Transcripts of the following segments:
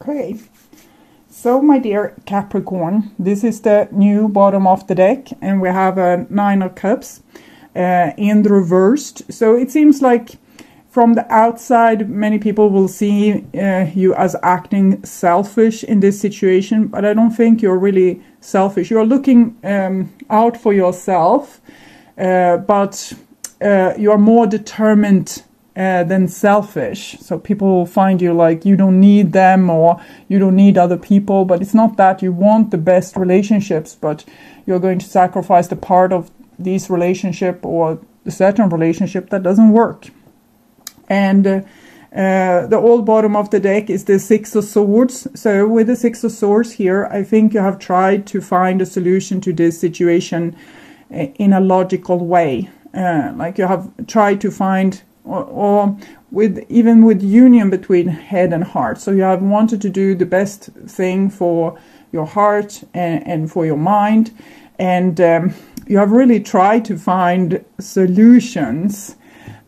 Okay, so my dear Capricorn, this is the new bottom of the deck, and we have a Nine of Cups in the reversed. So it seems like from the outside, many people will see you as acting selfish in this situation, but I don't think you're really selfish. You're looking out for yourself, but you are more determined than selfish. So people find you like you don't need them or you don't need other people, but it's not that. You want the best relationships, but you're going to sacrifice the part of these relationship or the certain relationship that doesn't work. And the old bottom of the deck is the Six of Swords. So with the Six of Swords here, I think you have tried to find a solution to this situation in a logical way. Like you have tried to find or with even with union between head and heart. So you have wanted to do the best thing for your heart and for your mind. And you have really tried to find solutions.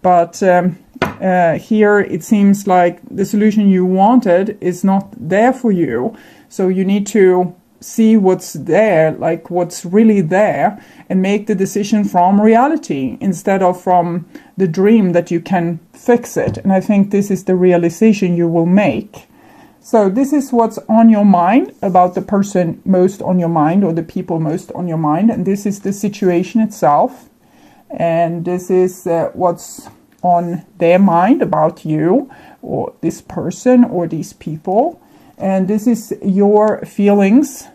But here it seems like the solution you wanted is not there for you. So you need to see what's there, like what's really there, and make the decision from reality instead of from the dream that you can fix it. And I think this is the realization you will make. So this is what's on your mind about the person most on your mind or the people most on your mind. And this is the situation itself. And this is what's on their mind about you or this person or these people. And this is your feelings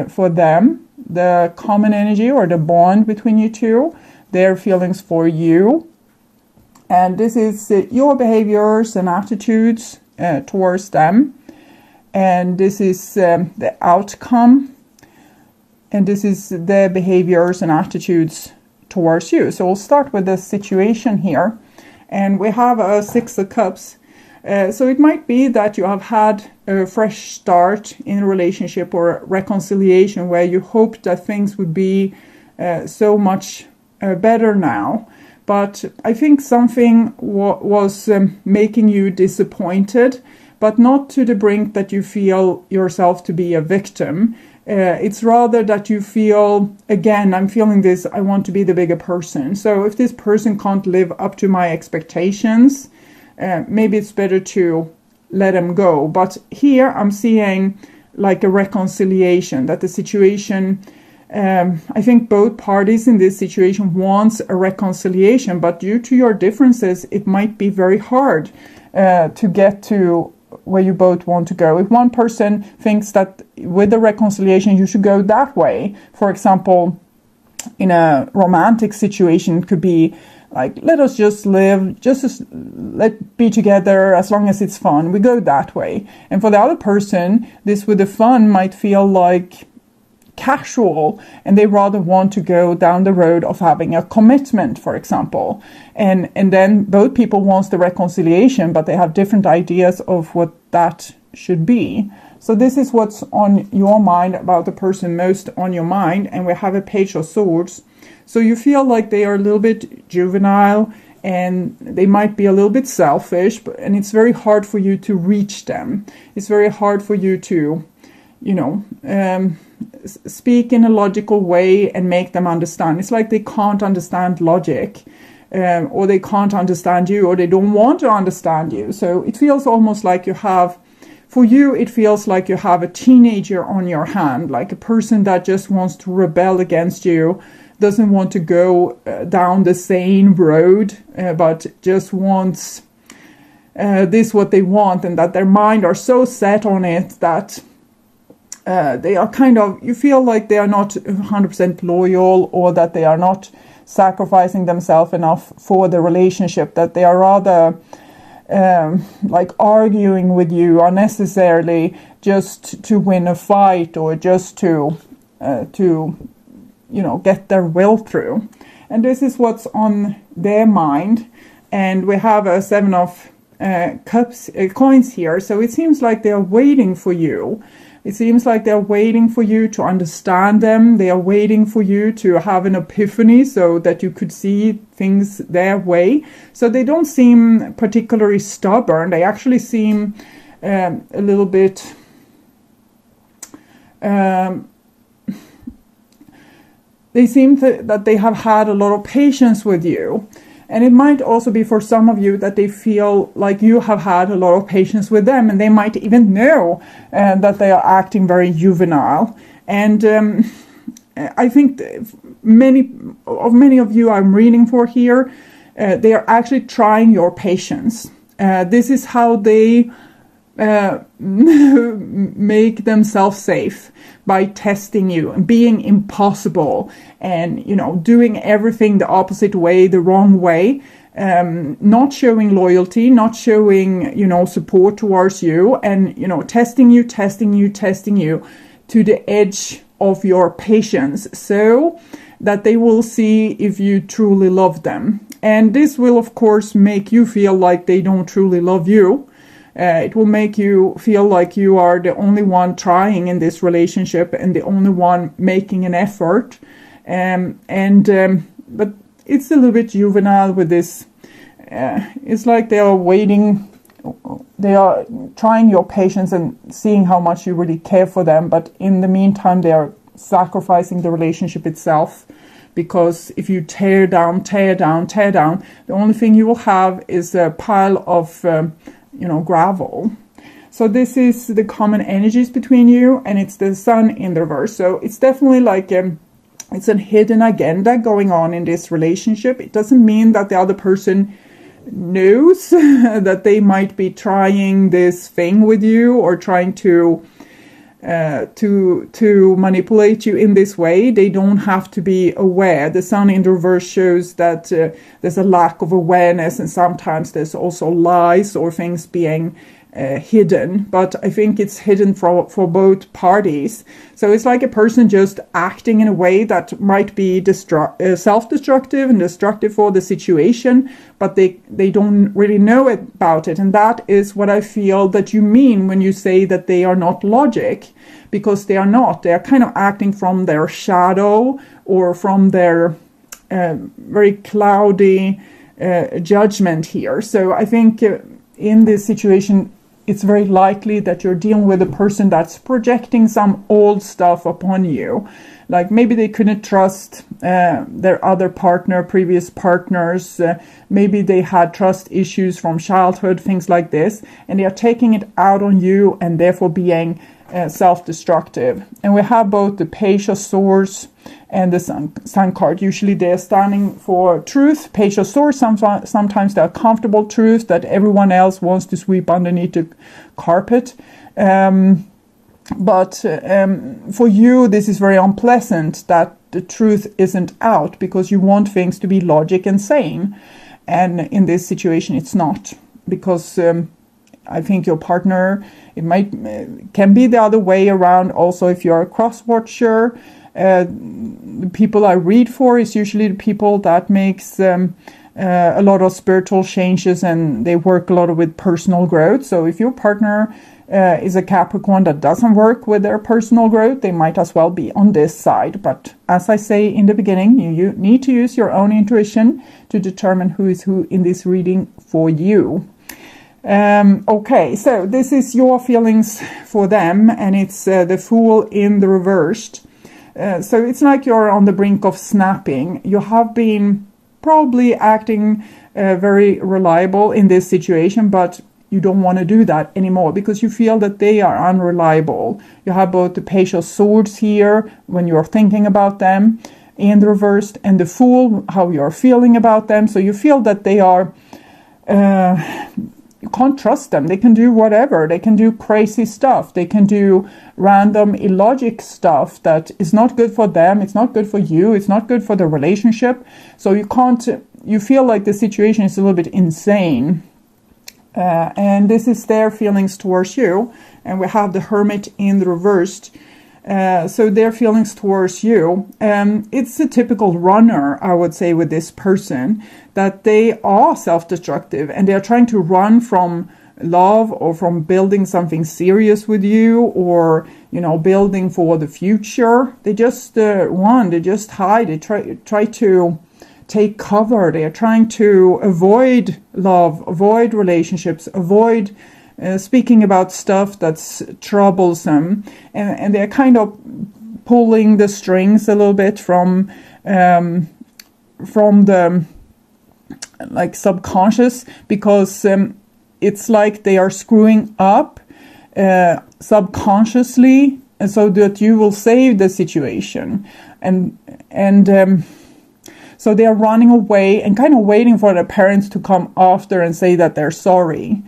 for them, the common energy or the bond between you two, their feelings for you. And this is your behaviors and attitudes towards them. And this is the outcome. And this is their behaviors and attitudes towards you. So we'll start with the situation here. And we have a Six of Cups. So it might be that you have had a fresh start in a relationship or a reconciliation where you hoped that things would be so much better now. But I think something was making you disappointed, but not to the brink that you feel yourself to be a victim. It's rather that you feel, again, I'm feeling this, I want to be the bigger person. So if this person can't live up to my expectations, maybe it's better to let them go. But here I'm seeing like a reconciliation, that the situation, I think both parties in this situation wants a reconciliation, but due to your differences, it might be very hard to get to where you both want to go. If one person thinks that with the reconciliation you should go that way, for example, in a romantic situation, it could be like, let us just live, let's be together as long as it's fun. We go that way. And for the other person, this with the fun might feel like casual, and they rather want to go down the road of having a commitment, for example. And then both people want the reconciliation, but they have different ideas of what that should be. So this is what's on your mind about the person most on your mind. And we have a Page of Swords. So you feel like they are a little bit juvenile and they might be a little bit selfish, and it's very hard for you to reach them. It's very hard for you to, speak in a logical way and make them understand. It's like they can't understand logic, or they can't understand you, or they don't want to understand you. So it feels almost like for you, it feels like you have a teenager on your hand, like a person that just wants to rebel against you, doesn't want to go down the sane road, but just wants this what they want, and that their mind are so set on it that they are you feel like they are not 100% loyal, or that they are not sacrificing themselves enough for the relationship, that they are rather like arguing with you unnecessarily just to win a fight, or just to get their will through. And this is what's on their mind. And we have a Seven of coins here. So it seems like they're waiting for you. It seems like they're waiting for you to understand them. They are waiting for you to have an epiphany so that you could see things their way. So they don't seem particularly stubborn. They actually seem a little bit they seem that they have had a lot of patience with you. And it might also be for some of you that they feel like you have had a lot of patience with them, and they might even know that they are acting very juvenile. And I think many of you I'm reading for here, they are actually trying your patience. This is how they make themselves safe, by testing you and being impossible and, doing everything the opposite way, the wrong way, not showing loyalty, not showing, support towards you, and, testing you to the edge of your patience, so that they will see if you truly love them. And this will, of course, make you feel like they don't truly love you. It will make you feel like you are the only one trying in this relationship and the only one making an effort. But it's a little bit juvenile with this. It's like they are waiting. They are trying your patience and seeing how much you really care for them. But in the meantime, they are sacrificing the relationship itself. Because if you tear down, the only thing you will have is a pile of gravel. So this is the common energies between you, and it's the sun in the reverse. So it's definitely like it's a hidden agenda going on in this relationship. It doesn't mean that the other person knows that they might be trying this thing with you, or trying to manipulate you in this way. They don't have to be aware. The sun in the reverse shows that there's a lack of awareness, and sometimes there's also lies or things being hidden. But I think it's hidden for both parties. So it's like a person just acting in a way that might be self-destructive and destructive for the situation, but they don't really know about it. And that is what I feel that you mean when you say that they are not logic, because they are not. They are kind of acting from their shadow, or from their very cloudy judgment here. So I think in this situation, it's very likely that you're dealing with a person that's projecting some old stuff upon you. Like maybe they couldn't trust their other partner, previous partners. Maybe they had trust issues from childhood, things like this. And they are taking it out on you, and therefore being self-destructive. And we have both the Page of Swords and the Sun card. Usually they're standing for truth. Page of Swords, sometimes they're comfortable truth that everyone else wants to sweep underneath the carpet. But for you, this is very unpleasant that the truth isn't out, because you want things to be logic and sane. And in this situation, it's not, because I think your partner, can be the other way around. Also, if you're a cross-watcher, the people I read for is usually the people that makes a lot of spiritual changes, and they work a lot with personal growth. So if your partner is a Capricorn that doesn't work with their personal growth, they might as well be on this side. But as I say in the beginning, you need to use your own intuition to determine who is who in this reading for you. Okay, so this is your feelings for them, and it's the Fool in the reversed. So it's like you're on the brink of snapping. You have been probably acting very reliable in this situation, but you don't want to do that anymore because you feel that they are unreliable. You have both the Page of Swords here when you're thinking about them in the reversed, and the Fool, how you're feeling about them. So you feel that they are... you can't trust them. They can do whatever. They can do crazy stuff. They can do random illogic stuff that is not good for them. It's not good for you. It's not good for the relationship. So you feel like the situation is a little bit insane. And this is their feelings towards you. And we have the Hermit in the reversed. So their feelings towards you, it's a typical runner, I would say, with this person, that they are self-destructive and they are trying to run from love or from building something serious with you, or, building for the future. They just run, they just hide, they try to take cover. They are trying to avoid love, avoid relationships, avoid speaking about stuff that's troublesome, and they're kind of pulling the strings a little bit from the like subconscious, because it's like they are screwing up subconsciously, and so that you will save the situation, and so they are running away and kind of waiting for their parents to come after and say that they're sorry.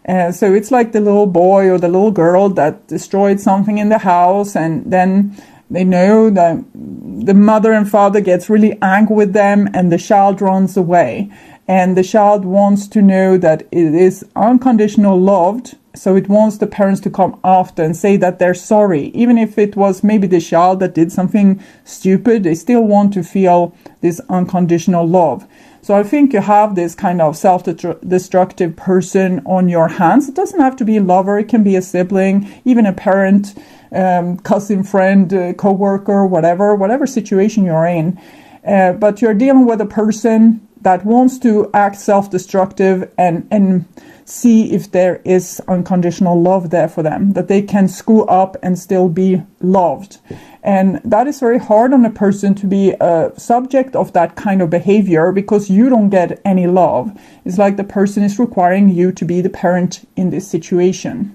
So it's like the little boy or the little girl that destroyed something in the house, and then they know that the mother and father gets really angry with them, and the child runs away. And the child wants to know that it is unconditional loved, so it wants the parents to come after and say that they're sorry. Even if it was maybe the child that did something stupid, they still want to feel this unconditional love. So I think you have this kind of self-destructive person on your hands. It doesn't have to be a lover, it can be a sibling, even a parent, cousin, friend, co-worker, whatever situation you're in. But you're dealing with a person that wants to act self-destructive and see if there is unconditional love there for them, that they can screw up and still be loved. And that is very hard on a person to be a subject of that kind of behavior, because you don't get any love. It's like the person is requiring you to be the parent in this situation.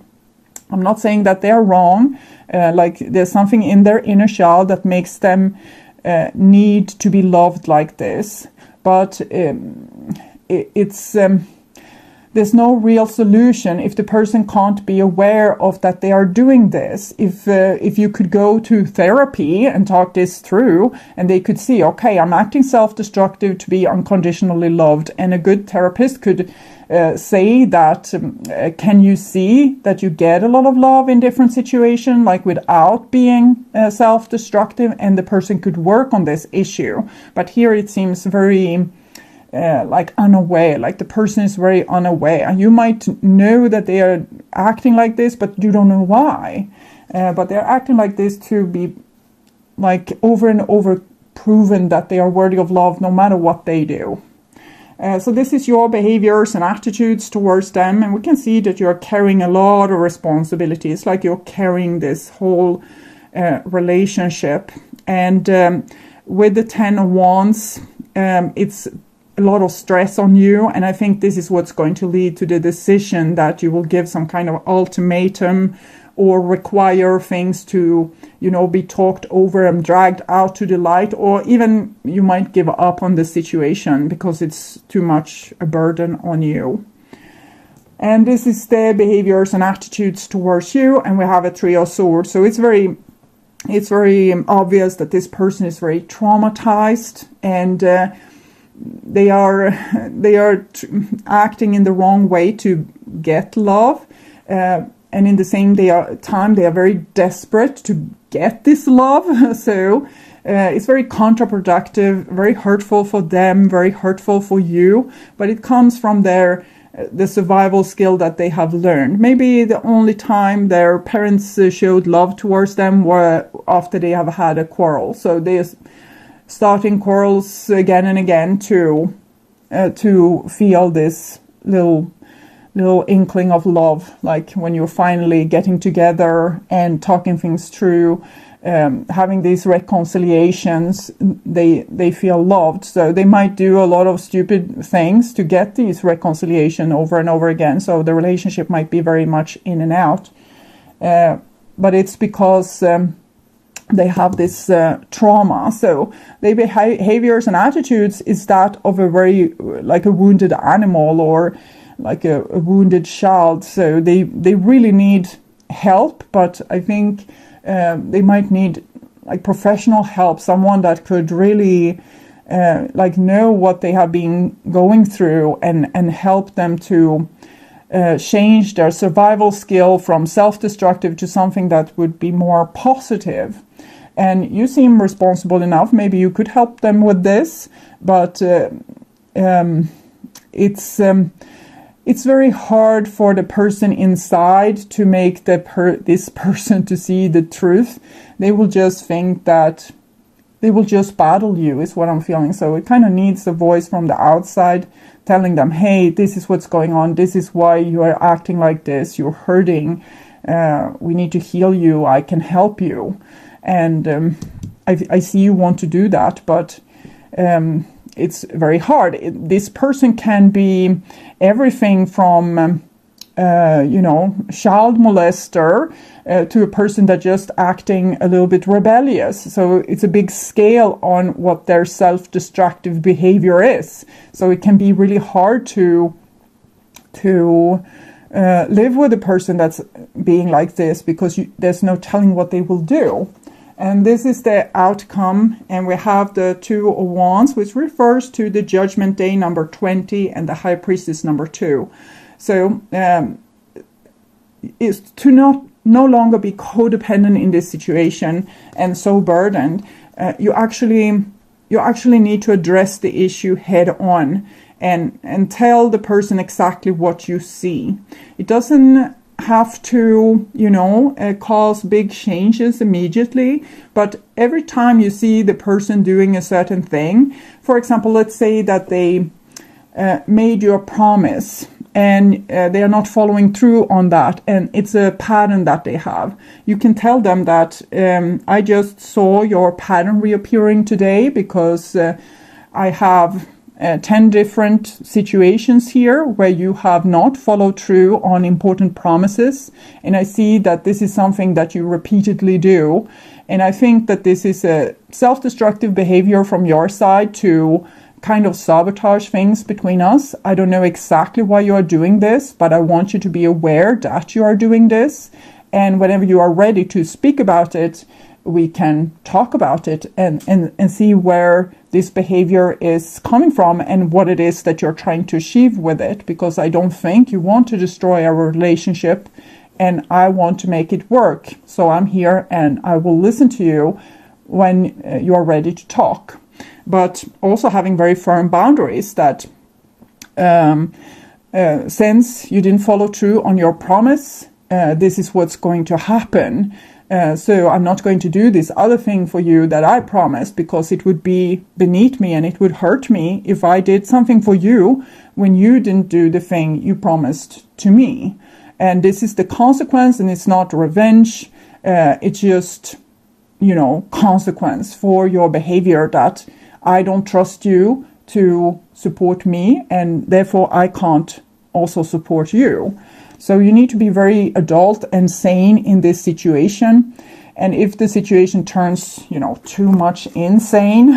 I'm not saying that they're wrong, like there's something in their inner child that makes them need to be loved like this. But there's no real solution if the person can't be aware of that they are doing this. If you could go to therapy and talk this through, and they could see, okay, I'm acting self-destructive to be unconditionally loved, and a good therapist could say that, can you see that you get a lot of love in different situations, like without being self-destructive, and the person could work on this issue. But here it seems very like unaware, like the person is very unaware. And you might know that they are acting like this, but you don't know why. But they're acting like this to be like over and over proven that they are worthy of love no matter what they do. So this is your behaviors and attitudes towards them, and we can see that you're carrying a lot of responsibility. It's like you're carrying this whole relationship. And with the 10 of Wands, it's a lot of stress on you, and I think this is what's going to lead to the decision that you will give some kind of ultimatum or require things to, be talked over and dragged out to the light, or even you might give up on the situation because it's too much a burden on you. And this is their behaviors and attitudes towards you, and we have a 3 of Swords. So it's very obvious that this person is very traumatized, and they are acting in the wrong way to get love, and in the same time they are very desperate to get this love. So it's very counterproductive, very hurtful for them, very hurtful for you, but it comes from the survival skill that they have learned. Maybe the only time their parents showed love towards them were after they have had a quarrel. So they starting quarrels again and again to feel this little inkling of love, like when you're finally getting together and talking things through, having these reconciliations, they feel loved. So they might do a lot of stupid things to get these reconciliation over and over again. So the relationship might be very much in and out, but it's because they have this trauma. So their behaviors and attitudes is that of a very like a wounded animal or like a wounded child. So they really need help, but I think they might need like professional help, someone that could really like know what they have been going through and help them to change their survival skill from self-destructive to something that would be more positive. And you seem responsible enough. Maybe you could help them with this, but it's very hard for the person inside to make this person to see the truth. They will just think that they will just battle you, is what I'm feeling. So it kind of needs a voice from the outside telling them, hey, this is what's going on. This is why you are acting like this. You're hurting. We need to heal you. I can help you. And I see you want to do that, but it's very hard. This person can be everything from, child molester to a person that just acting a little bit rebellious. So it's a big scale on what their self-destructive behavior is. So it can be really hard to live with a person that's being like this, because there's no telling what they will do. And this is the outcome, and we have the Two of Wands, which refers to the Judgment Day number 20 and the High Priestess number 2. So is to no longer be codependent in this situation and so burdened. You actually need to address the issue head on and tell the person exactly what you see. It doesn't have to, cause big changes immediately, but every time you see the person doing a certain thing, for example, let's say that they made you a promise and they are not following through on that, and it's a pattern that they have. You can tell them that I just saw your pattern reappearing today because I have 10 different situations here where you have not followed through on important promises, and I see that this is something that you repeatedly do, and I think that this is a self-destructive behavior from your side to kind of sabotage things between us. I don't know exactly why you are doing this, but I want you to be aware that you are doing this, and whenever you are ready to speak about it, we can talk about it and see where this behavior is coming from and what it is that you're trying to achieve with it, because I don't think you want to destroy our relationship, and I want to make it work. So I'm here and I will listen to you when you are ready to talk. But also having very firm boundaries that since you didn't follow through on your promise, this is what's going to happen. So I'm not going to do this other thing for you that I promised, because it would be beneath me and it would hurt me if I did something for you when you didn't do the thing you promised to me. And this is the consequence, and it's not revenge. It's just, consequence for your behavior, that I don't trust you to support me, and therefore I can't also support you. So you need to be very adult and sane in this situation. And if the situation turns, too much insane,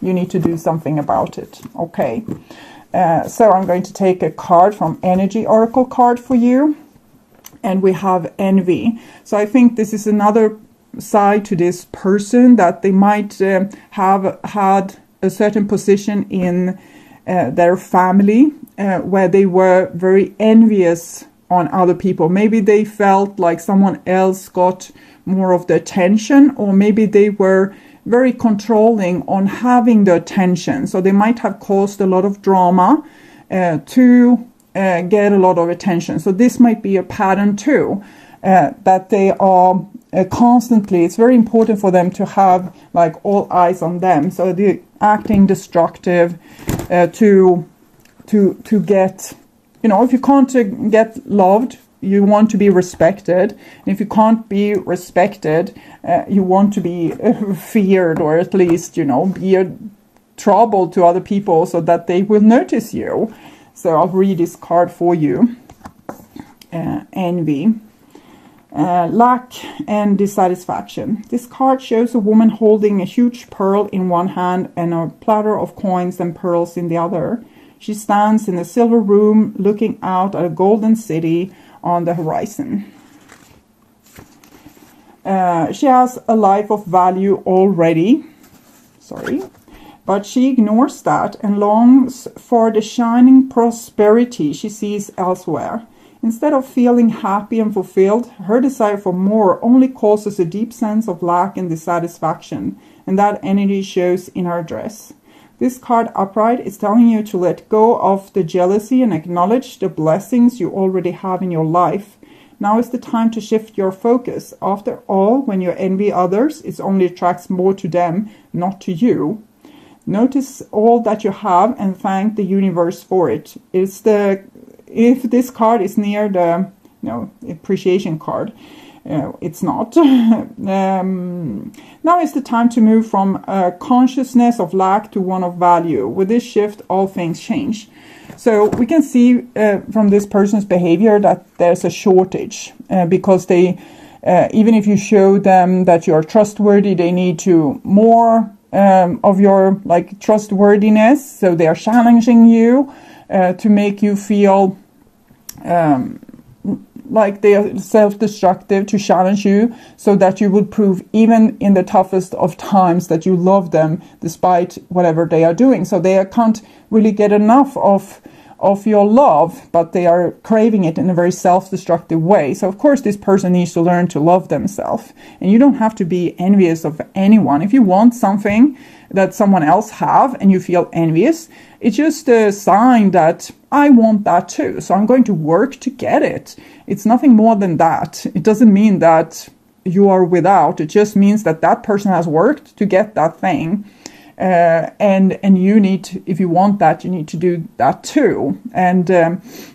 you need to do something about it. Okay. So I'm going to take a card from Energy Oracle card for you. And we have envy. So I think this is another side to this person, that they might have had a certain position in their family where they were very envious on other people. Maybe they felt like someone else got more of the attention, or maybe they were very controlling on having the attention. So they might have caused a lot of drama to get a lot of attention. So this might be a pattern too, that they are constantly, it's very important for them to have like all eyes on them. So they're acting destructive to get, if you can't get loved, you want to be respected. And if you can't be respected, you want to be feared, or at least, be a trouble to other people so that they will notice you. So I'll read this card for you. Envy. Lack and dissatisfaction. This card shows a woman holding a huge pearl in one hand and a platter of coins and pearls in the other. She stands in a silver room looking out at a golden city on the horizon. She has a life of value already. But she ignores that and longs for the shining prosperity she sees elsewhere. Instead of feeling happy and fulfilled, her desire for more only causes a deep sense of lack and dissatisfaction, and that energy shows in her dress. This card upright is telling you to let go of the jealousy and acknowledge the blessings you already have in your life. Now is the time to shift your focus. After all, when you envy others, it only attracts more to them, not to you. Notice all that you have and thank the universe for it. If this card is near the appreciation card, it's not. Now is the time to move from a consciousness of lack to one of value. With this shift, all things change. So we can see from this person's behavior that there's a shortage because they, even if you show them that you're trustworthy, they need to more of your trustworthiness. So they are challenging you to make you feel like they are self-destructive, to challenge you so that you would prove even in the toughest of times that you love them despite whatever they are doing. So they can't really get enough of your love, but they are craving it in a very self-destructive way. So of course this person needs to learn to love themselves. And you don't have to be envious of anyone. If you want something that someone else have and you feel envious, it's just a sign that I want that too, so I'm going to work to get it. It's nothing more than that. It doesn't mean that you are without. It just means that that person has worked to get that thing. And you need, if you want that, you need to do that too. And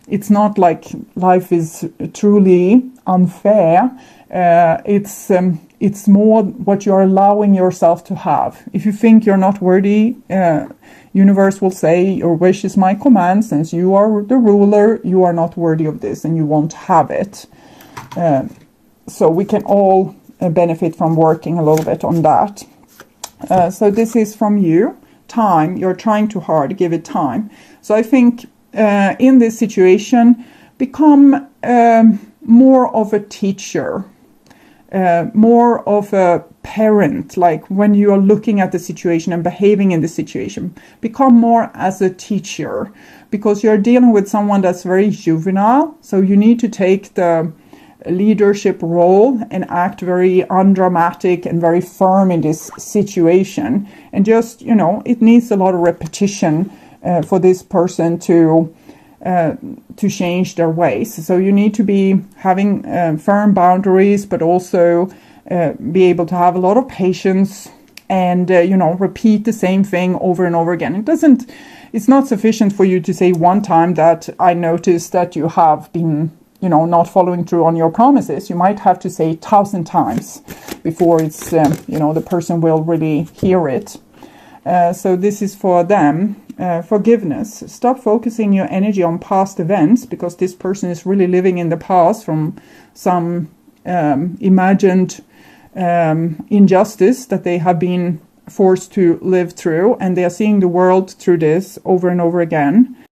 it's not like life is truly unfair. It's more what you're allowing yourself to have. If you think you're not worthy, universe will say, your wish is my command. Since you are the ruler, you are not worthy of this and you won't have it. So we can all benefit from working a little bit on that. So this is from you. Time. You're trying too hard. Give it time. So I think in this situation, become more of a teacher. More of a parent, like when you are looking at the situation and behaving in the situation. Become more as a teacher, because you're dealing with someone that's very juvenile. So you need to take the leadership role and act very undramatic and very firm in this situation. And just, it needs a lot of repetition for this person to change their ways. So you need to be having firm boundaries, but also be able to have a lot of patience and, repeat the same thing over and over again. It's not sufficient for you to say one time that I noticed that you have been, not following through on your promises. You might have to say 1,000 times before it's, the person will really hear it. So this is for them. Forgiveness. Stop focusing your energy on past events, because this person is really living in the past from some imagined injustice that they have been forced to live through, and they are seeing the world through this over and over again.